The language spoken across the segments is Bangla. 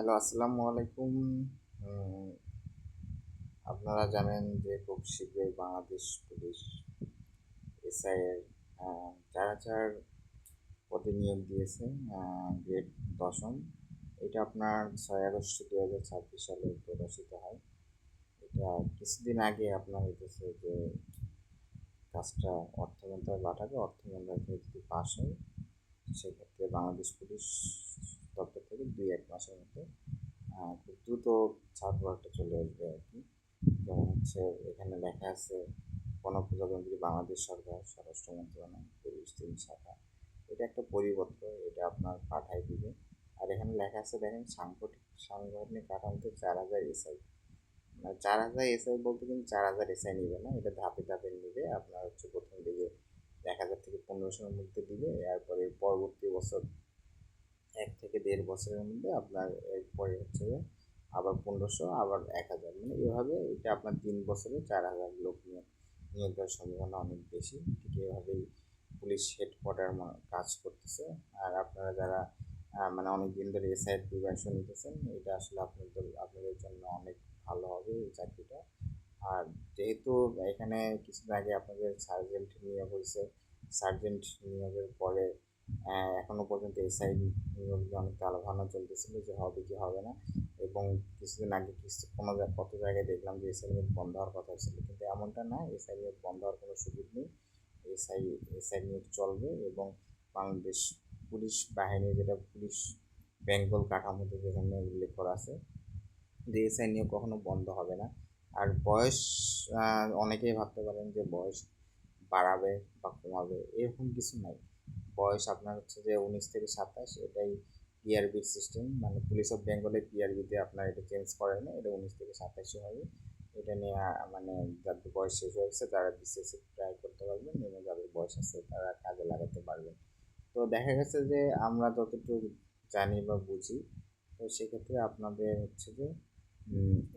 হ্যালো, আসসালামু আলাইকুম। উম, আপনারা জানেন যে খুব শীঘ্রই বাংলাদেশ পুলিশ এসআই এর 4,000 পদে নিয়োগ দিয়েছে। গ্রেড 10ম। এটা আপনার 6 আগস্ট 2026 সালে প্রকাশিত হয়। এটা কিছুদিন আগে আপনার হইতেছে যে কাজটা অর্থ মন্ত্রণালয় পাঠাবে, অর্থ মন্ত্রণালয় থেকে যদি পাস হয় সেক্ষেত্রে বাংলাদেশ পুলিশ দপ্তর থেকে 2-1 মাসের মধ্যে খুব দ্রুত সার্কুলারটা চলে আসবে আর কি। যেমন হচ্ছে এখানে লেখা আছে গণপ্রজাতন্ত্রী বাংলাদেশ সরকার, স্বরাষ্ট্র মন্ত্রণালয়, পুলিশ 3 শাখা। এটা একটা পরিপত্র, এটা আপনার পাঠায় দিবে। আর এখানে লেখা আছে দেখেন, সাংগঠনিক কাঠামোতে 4,000 এসআই। মানে 4,000 এসআই বলতে কিন্তু 4,000 এসআই নিবে না, এটা ধাপে ধাপে নিবে। আপনার হচ্ছে প্রথম দিকে 1,000 থেকে 1,500-এর মধ্যে দিবে, এরপরে পরবর্তী বছর 1 থেকে 1.5 বছরের মধ্যে আপনার এরপরে হচ্ছে আবার 1,500, আবার 1,000, মানে এভাবে এটা আপনার 3 বছরে 4,000 লোক নিয়োগ দেওয়ার সম্ভাবনা অনেক বেশি। ঠিক এভাবেই পুলিশ হেডকোয়ার্টার কাজ করতেছে। আর আপনারা যারা মানে অনেক দিন ধরে এসআই প্রিপারেশন নিতেছেন, এটা আসলে আপনাদের জন্য অনেক ভালো হবে এই চাকরিটা। আর যেহেতু এখানে কিছুদিন আগে আপনাদের সার্জেন্ট নিয়োগ হয়েছে, সার্জেন্ট নিয়োগের পরে এখনো পর্যন্ত এসআই নিয়োগ নিয়ে অনেক আলোচনা চলতেছিল যে হবে কি হবে না। এবং কিছুদিন আগে কত জায়গায় দেখলাম যে এসআই নিয়োগ বন্ধ হওয়ার কথা ছিল, কিন্তু এমনটা না, এসআই নিয়োগ বন্ধ হওয়ার কোনো সুযোগ নেই। এসআই এসআই নিয়োগ চলবে। এবং বাংলাদেশ পুলিশ বাহিনী, যেটা পুলিশ বেঙ্গল কাঠামোতে যেখানে উল্লেখ করা আছে, যে এসআই নিয়োগ কখনো বন্ধ হবে না। আর বয়স, অনেকেই ভাবতে পারেন যে বয়স বাড়াবে বা কমাবে, এরকম কিছু নাই। বয়স আপনার হচ্ছে যে 19 থেকে 27, এটাই পিআরবির সিস্টেম, মানে পুলিশ অফ বেঙ্গলে পিআরবিতে আপনার এটা চেঞ্জ করে না, এটা 19 থেকে 27 হবে। এটা নিয়ে মানে যাদের বয়স শেষ হয়েছে তারা বিসিএসসি ট্রাই করতে পারবেন, এবং যাদের বয়স আছে তারা কাজে লাগাতে পারবেন। তো দেখা গেছে যে আমরা যতটুকু জানি বা বুঝি, তো সেক্ষেত্রে আপনাদের হচ্ছে যে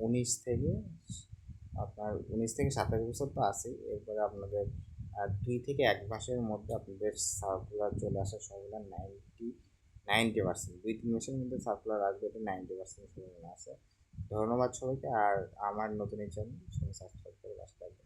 19 থেকে 27 বছর তো আছেই। এরপরে আপনাদের 2 থেকে 1 মাসের মধ্যে আপনাদের সার্কুলার চলে আসার সম্ভাবনা 90%। 2-3 মাসের মধ্যে সার্কুলার আসবে, এটা 90% সম্ভাবনা আছে। ধন্যবাদ সবাইকে। আর আমার নতুন এই চ্যানেল সাবস্ক্রাইব করে পাশে থাকবেন।